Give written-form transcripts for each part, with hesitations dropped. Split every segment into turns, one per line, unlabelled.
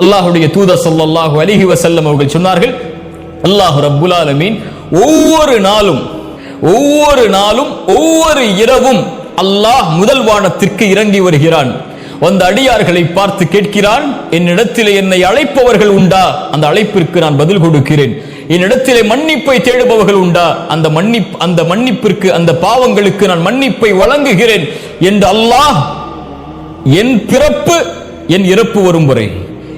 அல்லாஹ்வுடைய தூதர் ஸல்லல்லாஹு அலைஹி வஸல்லம் அவர்கள் சொன்னார்கள், அல்லாஹ் ரப்புல் ஆலமீன் ஒவ்வொரு நாளும் ஒவ்வொரு இரவும் அல்லாஹ் முதல் வானத்திற்கு இறங்கி வருகிறான். அந்த அடியார்களை பார்த்து கேட்கிறான், என்னிடத்திலே என்னை அழைப்பவர்கள் உண்டா? அந்த அழைப்பிற்கு நான் பதில் கொடுக்கிறேன். என்னிடத்திலே மன்னிப்பை தேடுபவர்கள் உண்டா? அந்த மன்னிப்பிற்கு, அந்த பாவங்களுக்கு நான் மன்னிப்பை வழங்குகிறேன் என்று அல்லாஹ் என் பிறப்பு என் இறப்பு வரும் வரை,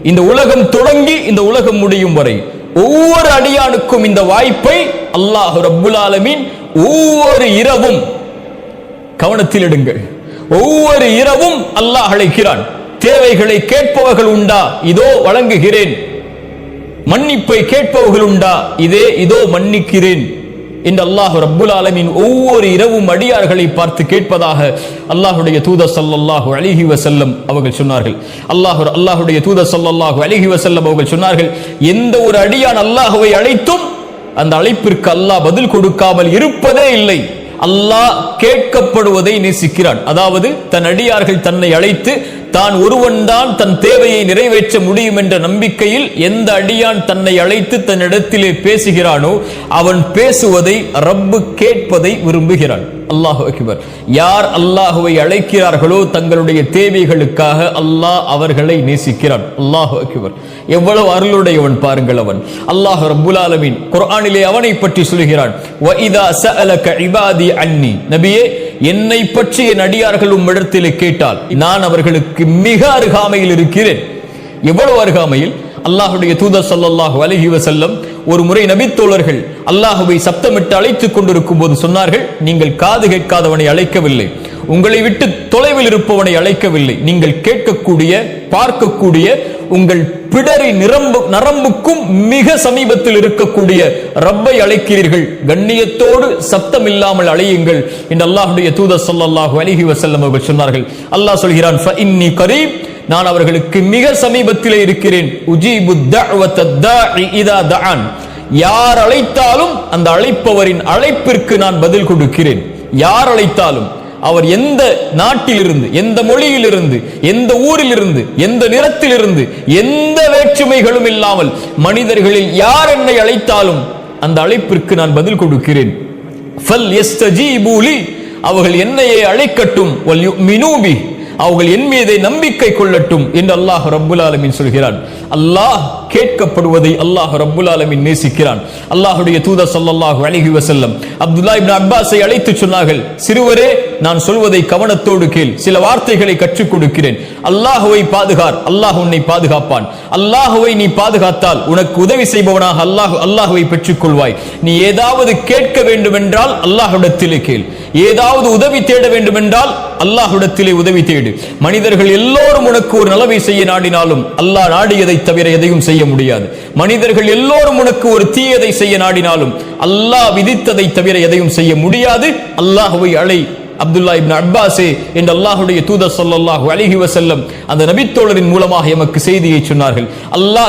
இந்த உலகம் தொடங்கி இந்த உலகம் முடியும் வரை ஒவ்வொரு அடியானுக்கும் இந்த வாய்ப்பை அல்லாஹ் ரப்புல் ஆலமீன் ஒவ்வொரு இரவும், கவனத்தில் எடுங்கள், ஒவ்வொரு இரவும் அல்லாஹ் அழைக்கிறான். தேவைகளை கேட்பவர்கள் உண்டா? இதோ வழங்குகிறேன். மன்னிப்பை கேட்பவர்கள் உண்டா? இதோ மன்னிக்கிறேன் என்று அல்லாஹ் ரப்புல் ஆலமீன் ஒவ்வொரு இரவும் அடியார்களை பார்த்து கேட்பதாக அல்லாஹ்வுடைய தூதர் ஸல்லல்லாஹு அலைஹி வஸல்லம் அவர்கள் சொன்னார்கள். அல்லாஹ்வுடைய தூதர் ஸல்லல்லாஹு அலைஹி வஸல்லம் அவர்கள் சொன்னார்கள், எந்த ஒரு அடியான் அல்லாஹ்வை அழைத்தும் அந்த அழைப்பிற்கு அல்லாஹ் பதில் கொடுக்காமல் இருப்பதே இல்லை. அல்லாஹ் கேட்கப்படுவதை நேசிக்கிறான். அதாவது தன் அடியார்கள் தன்னை அழைத்து தான் ஒருவன் தான் தன் தேவையை நிறைவேற்ற முடியும் என்ற நம்பிக்கையில் எந்த அடியான் தன்னை அழைத்து தன்னிடத்திலே பேசுகிறானோ அவன் பேசுவதை ரப்பு கேட்பதை விரும்புகிறான். அல்லாஹு அக்பர். யார் அல்லாஹுவை அழைக்கிறார்களோ தங்களுடைய தேவைகளுக்காக அல்லாஹ் அவர்களை நேசிக்கிறான். அல்லாஹு அக்பர். எவ்வளவு அருளுடையவன் பாருங்கள் அவன். அல்லாஹ் ரப்புல் ஆலமீன் குர்ஆனிலே அவனை பற்றி சொல்கிறான், வஇதா சஅலக இபாதி அன்னி, நபியே என்னை பற்றி என் அடியார்கள் உம்மிடத்திலே கேட்டால் நான் அவர்களுக்கு மிக அருகாமையில் இருக்கிறேன். எவ்வளவு அருகாமையில்! அல்லாஹ்வுடைய தூதர் ஸல்லல்லாஹு அலைஹி வஸல்லம் ஒரு முறை நபித்தோழர்கள் அல்லாஹ்வை சப்தமிட்டு அழைத்துக் கொண்டிருக்கும் போது சொன்னார்கள், நீங்கள் காது கேட்காதவனை அழைக்கவில்லை, உங்களை விட்டு தொலைவில் இருப்பவனை அழைக்கவில்லை, நீங்கள் கேட்கக்கூடிய பார்க்கக்கூடிய உங்கள் பிடரி நரம்புக்கும் மிக சமீபத்தில் இருக்கக்கூடிய ரப்பை அழைக்கிறீர்கள், கண்ணியத்தோடு சப்தம் இல்லாமல் அழையுங்கள் என்று அல்லாஹ்வுடைய தூதர் ஸல்லல்லாஹு அலைஹி வஸல்லம் அவர்கள் சொன்னார்கள். அல்லாஹ் சொல்கிறான், ஃபஇன்னி கரீப், நான் அவர்களுக்கு மிக சமீபத்திலே இருக்கிறேன். உஜீபு தஅவத்தத் தாஇ இதா தஆன், யார் அழைத்தாலும் அந்த அழைப்பவரின் அழைப்பிற்கு நான் பதில் கொடுக்கிறேன். யார் அழைத்தாலும், அவர் எந்த நாட்டிலிருந்து, எந்த மொழியிலிருந்து, எந்த ஊரிலிருந்து, எந்த நிறத்திலிருந்து, எந்த வேற்றுமைகளும் இல்லாமல் மனிதர்களில் யார் என்னை அழைத்தாலும் அந்த அழைப்பிற்கு நான் பதில் கொடுக்கிறேன். ஃபல் யஸ்தஜீபு லி, அவர்கள் என்னையே அழைக்கட்டும். வல் யுமினூ பி, அவர்கள் என் மீதே நம்பிக்கை கொள்ளட்டும் என்று அல்லாஹ் ரப்புல் ஆலமீன் சொல்கிறான். அல்லாஹ் கேட்கப்படுவதை அல்லாஹ் ரப்புல் ஆலமீன் நேசிக்கிறான். அல்லாஹ்வுடைய தூதர் ஸல்லல்லாஹு அலைஹி வஸல்லம் அப்துல்லாஹ் இப்னு அப்பாஸை அழைத்து சொன்னார்கள், சிறுவரே நான் சொல்வதை கவனத்தோடு கேள், சில வார்த்தைகளை கற்றுக் கொடுக்கிறேன். அல்லாஹ்வை பாதுகார், அல்லாஹ் உன்னை பாதுகாப்பான். அல்லாஹ்வை நீ பாதுகாத்தால் உனக்கு உதவி செய்பவனாக அல்லாஹ்வை பெற்றுக் கொள்வாய். நீ ஏதாவது கேட்க வேண்டும் என்றால் அல்லாஹ்விடத்திலே கேள், ஏதாவது உதவி தேட வேண்டும் என்றால் அல்லாஹ்விடத்திலே உதவி தேடு. மனிதர்கள் எல்லோரும் உனக்கு ஒரு நலவை செய்ய நாடினாலும் அல்லாஹ் நாடியதை தவிர எதையும் செய்ய முடியாது. மனிதர்கள் எல்லோரும் உனக்கு ஒரு தீயதை செய்ய நாடினாலும் அல்லாஹ் விதித்ததை தவிர எதையும் செய்ய முடியாது. அல்லாஹ்வை அழை அப்துல்லாஹ் இப்னு அப்பாஸே என்று அல்லாஹ்வுடைய தூதர் ஸல்லல்லாஹு அலைஹி வஸல்லம் அந்த நபித்தோழரின் மூலமாக எமக்கு செய்தியை சொன்னார்கள். அல்லாஹ்